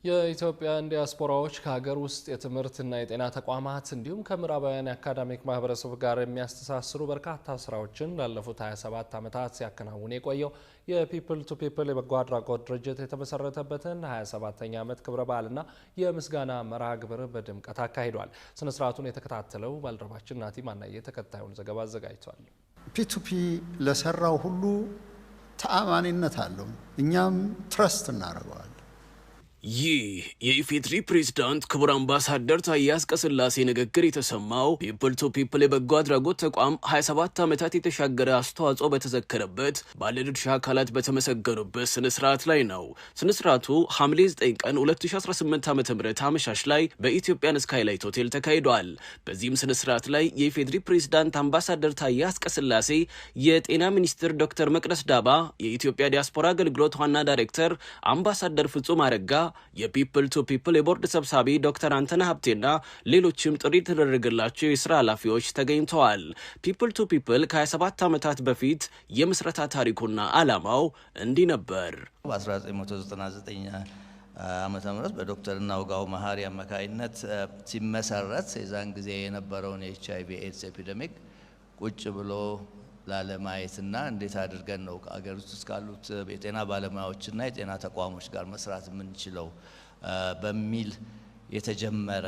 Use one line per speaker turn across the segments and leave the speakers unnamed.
የኢትዮጵያን ዲያስፖራዎች ከሀገር ውስጥ የትምህርትና የጤና ተቋማት እንዲሁም ከምዕራባውያን የአካዳሚክ ማህበረሰብ ጋር የሚያስተሳስሩ በርካታ ስራዎችን ላለፉት 27 ዓመታት ሲያከናውን የቆየው የፒፕል ቱ ፒፕል የበጎ አድራጎት ድርጅት የተመሰረተበትን 27ኛ ዓመት ክብረ በዓልና የምስጋና መርሃ ግብር በድምቀት አካሂዷል። ስነ ስርዓቱን የተከታተለው ባልደረባችን ናቲ ማናየ ተከታዩን ዘገባ አዘጋጅቷል።
ፒ2ፒ ለሰራው ሁሉ ተአማኒነት አለው። እኛም ትረስት እናደርገዋለን።
ይህ የኢፌድሪ ፕሬዝዳንት ክቡር አምባሳደር ታዬ አጽቀሥላሴ ንግግር የተሰማው ፒፕል ቱ ፒፕል የበጎ አድራጎት ተቋም 27 ዓመታት የተሻገረ አስተዋጽኦ በተዘከረበት ባለድርሻ አካላት በተመሰገኑበት ስነ ስርዓት ላይ ነው። ስነ ስርዓቱ ሐምሌ 9 ቀን 2018 ዓ.ም አመሻሽ ላይ በኢትዮጵያን ስካይላይት ሆቴል ተካሂዷል። በዚህም ስነ ስርዓት ላይ የኢፌድሪ ፕሬዝዳንት አምባሳደር ታዬ አጽቀሥላሴ፣ የጤና ሚኒስትር ዶክተር መቅደስ ዳባ፣ የኢትዮጵያ ዲያስፖራ አገልግሎት ዋና ዳይሬክተር አምባሳደር ፍጹም አረጋ፣ የፒፕል ቱ ፒፕል የቦርድ ሰብሳቢ ዶክተር አንተነህ ሀብቴና ሌሎችም ጥሪ የተደረገላቸው የስራ ኃላፊዎች ተገኝተዋል። ፒፕል ቱ ፒፕል ከ27 ዓመታት በፊት የምስረታ ታሪኩና ዓላማው እንዲህ ነበር።
በ1999 ዓመተ ምህረት በዶክተር እናውጋው መሐሪ አማካይነት ሲመሰረት የዛን ጊዜ የነበረውን የኤችአይቪ ኤድስ ኤፒዴሚክ ቁጭ ብሎ ላለማየትና እንዴት አድርገን ነው አገር ውስጥ እስካሉት የጤና ባለሙያዎችና የጤና ተቋሞች ጋር መስራት የምንችለው በሚል የተጀመረ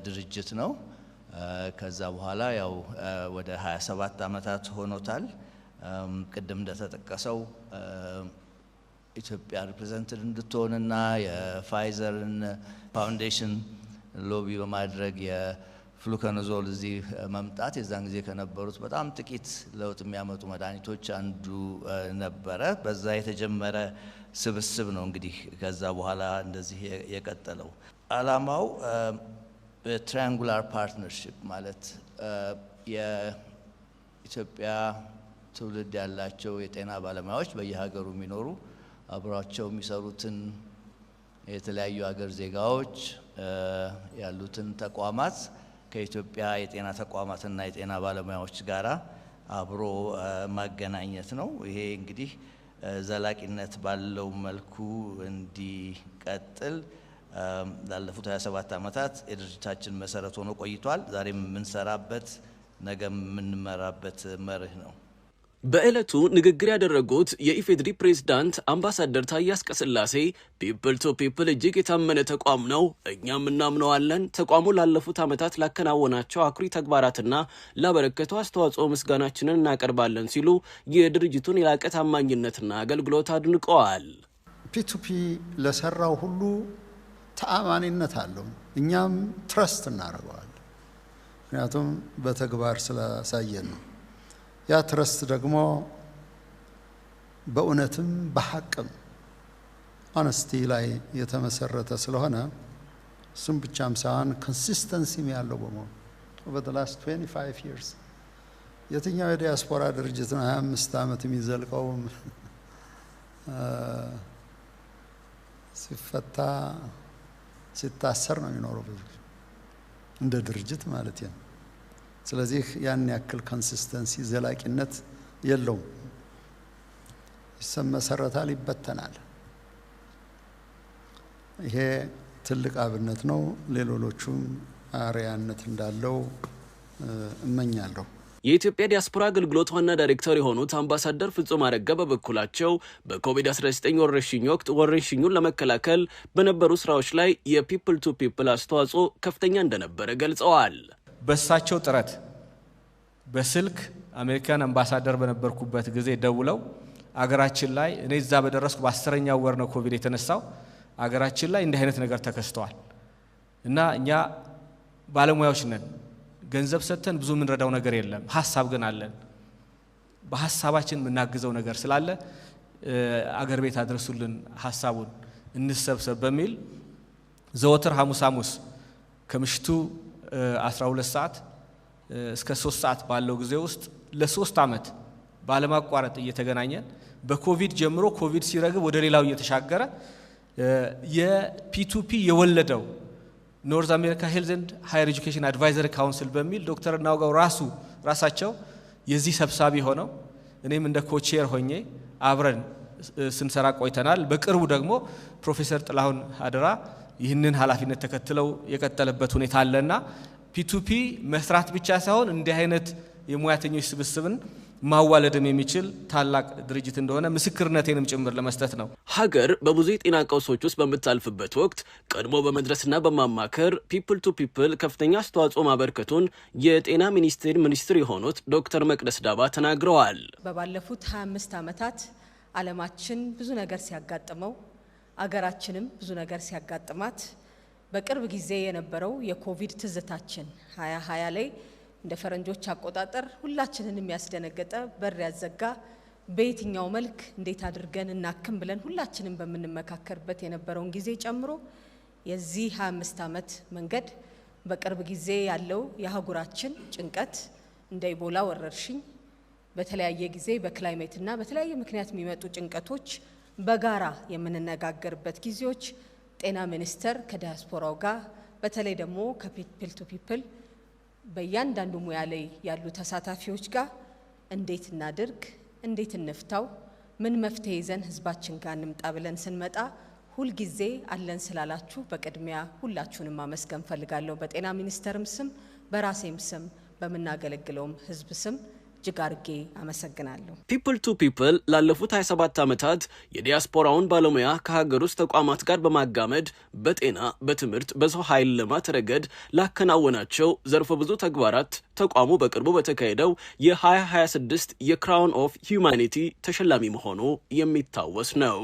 ድርጅት ነው። ከዛ በኋላ ያው ወደ 27 ዓመታት ሆኖታል። ቅድም እንደተጠቀሰው ኢትዮጵያ ሪፕሬዘንትድ እንድትሆንና የፋይዘርን ፋውንዴሽን ሎቢ በማድረግ ፍሉከነዞል እዚህ መምጣት የዛን ጊዜ ከነበሩት በጣም ጥቂት ለውጥ የሚያመጡ መድኃኒቶች አንዱ ነበረ። በዛ የተጀመረ ስብስብ ነው እንግዲህ ከዛ በኋላ እንደዚህ የቀጠለው። ዓላማው ትራያንጉላር ፓርትነርሺፕ ማለት የኢትዮጵያ ትውልድ ያላቸው የጤና ባለሙያዎች በየሀገሩ የሚኖሩ አብሯቸው የሚሰሩትን የተለያዩ ሀገር ዜጋዎች ያሉትን ተቋማት ከኢትዮጵያ የጤና ተቋማትና የጤና ባለሙያዎች ጋራ አብሮ ማገናኘት ነው። ይሄ እንግዲህ ዘላቂነት ባለው መልኩ እንዲቀጥል ላለፉት 27 ዓመታት የድርጅታችን መሰረት ሆኖ ቆይቷል። ዛሬም የምንሰራበት ነገ የምንመራበት መርህ ነው።
በዕለቱ ንግግር ያደረጉት የኢፌድሪ ፕሬዝዳንት አምባሳደር ታዬ አጽቀሥላሴ ፒፕል ቱ ፒፕል እጅግ የታመነ ተቋም ነው፣ እኛም እናምነዋለን። ተቋሙ ላለፉት ዓመታት ላከናወናቸው አኩሪ ተግባራትና ላበረከተው አስተዋጽኦ ምስጋናችንን እናቀርባለን ሲሉ የድርጅቱን የላቀ ታማኝነትና አገልግሎት አድንቀዋል።
ፒ2ፒ ለሰራው ሁሉ ተአማኒነት አለው። እኛም ትረስት እናደርገዋለን። ምክንያቱም በተግባር ስላሳየን ነው። ያ ትረስት ደግሞ በእውነትም በሐቅም ሆነስቲ ላይ የተመሰረተ ስለሆነ እሱም ብቻም ሳይሆን ኮንሲስተንሲም ያለው በመሆኑ over the last 25 years የትኛው የዲያስፖራ ድርጅት ነው 25 ዓመት የሚዘልቀው? ሲፈታ ሲታሰር ነው የሚኖረው እንደ ድርጅት ማለት ነው። ስለዚህ ያን ያክል ኮንሲስተንሲ ዘላቂነት የለውም። ይሰመሰረታል፣ ይበተናል። ይሄ ትልቅ አብነት ነው። ሌሎቹም አርያነት እንዳለው እመኛለሁ።
የኢትዮጵያ ዲያስፖራ አገልግሎት ዋና ዳይሬክተር የሆኑት አምባሳደር ፍጹም አረጋ በበኩላቸው በኮቪድ-19 ወረርሽኝ ወቅት ወረርሽኙን ለመከላከል በነበሩ ስራዎች ላይ የፒፕል ቱ ፒፕል አስተዋጽኦ ከፍተኛ እንደነበረ ገልጸዋል።
በሳቸው ጥረት በስልክ አሜሪካን አምባሳደር በነበርኩበት ጊዜ ደውለው አገራችን ላይ እኔ እዛ በደረስኩ በ10ኛው ወር ነው ኮቪድ የተነሳው፣ አገራችን ላይ እንዲህ አይነት ነገር ተከስተዋል እና እኛ ባለሙያዎች ነን፣ ገንዘብ ሰጥተን ብዙ ምንረዳው ነገር የለም፣ ሐሳብ ግን አለን፣ በሐሳባችን የምናግዘው ነገር ስላለ አገር ቤት አድርሱልን፣ ሐሳቡን እንሰብሰብ በሚል ዘወትር ሐሙስ ከምሽቱ 12 ሰዓት እስከ 3 ሰዓት ባለው ጊዜ ውስጥ ለ3 ዓመት ባለማቋረጥ እየተገናኘን በኮቪድ ጀምሮ ኮቪድ ሲረግብ ወደ ሌላው እየተሻገረ የፒ2ፒ የወለደው ኖርዝ አሜሪካ ሄልዝ ኤንድ ሃየር ኤጁኬሽን አድቫይዘሪ ካውንስል በሚል ዶክተር እናውጋው ራሳቸው የዚህ ሰብሳቢ ሆነው እኔም እንደ ኮቼር ሆኜ አብረን ስንሰራ ቆይተናል። በቅርቡ ደግሞ ፕሮፌሰር ጥላሁን አደራ ይህንን ኃላፊነት ተከትለው የቀጠለበት ሁኔታ አለና ፒ2ፒ መስራት ብቻ ሳይሆን እንዲህ አይነት የሙያተኞች ስብስብን ማዋለድም የሚችል ታላቅ ድርጅት እንደሆነ ምስክርነቴንም ጭምር ለመስጠት ነው።
ሀገር በብዙ የጤና ቀውሶች ውስጥ በምታልፍበት ወቅት ቀድሞ በመድረስና በማማከር ፒፕል ቱ ፒፕል ከፍተኛ አስተዋጽኦ ማበርከቱን የጤና ሚኒስትር የሆኑት ዶክተር መቅደስ ዳባ ተናግረዋል።
በባለፉት 25 ዓመታት ዓለማችን ብዙ ነገር ሲያጋጥመው አገራችንም ብዙ ነገር ሲያጋጥማት በቅርብ ጊዜ የነበረው የኮቪድ ትዝታችን 2020 ላይ እንደ ፈረንጆች አቆጣጠር ሁላችንንም የሚያስደነገጠ በር ያዘጋ በየትኛው መልክ እንዴት አድርገን እናክም ብለን ሁላችንም በመነመካከርበት የነበረውን ጊዜ ጨምሮ የዚህ 25 ዓመት መንገድ በቅርብ ጊዜ ያለው የአህጉራችን ጭንቀት እንደ ኢቦላ ወረርሽኝ በተለያየ ጊዜ በክላይሜትና በተለያየ ምክንያት የሚመጡ ጭንቀቶች በጋራ የምንነጋገርበት ጊዜዎች ጤና ሚኒስቴር ከዲያስፖራው ጋር በተለይ ደግሞ ከፒፕል ቱ ፒፕል በእያንዳንዱ ሙያ ላይ ያሉ ተሳታፊዎች ጋር እንዴት እናድርግ፣ እንዴት እንፍታው፣ ምን መፍትሄ ይዘን ህዝባችን ጋር እንምጣ ብለን ስንመጣ ሁልጊዜ አለን ስላላችሁ በቅድሚያ ሁላችሁንም ማመስገን ፈልጋለሁ። በጤና ሚኒስቴርም ስም በራሴም ስም በመናገለግለውም ህዝብ ስም ጅጋርጌ አመሰግናለሁ።
ፒፕል ቱ ፒፕል ላለፉት 27 ዓመታት የዲያስፖራውን ባለሙያ ከሀገር ውስጥ ተቋማት ጋር በማጋመድ በጤና፣ በትምህርት፣ በሰው ኃይል ልማት ረገድ ላከናወናቸው ዘርፈ ብዙ ተግባራት ተቋሙ በቅርቡ በተካሄደው የ2026 የክራውን ኦፍ ሂዩማኒቲ ተሸላሚ መሆኑ የሚታወስ ነው።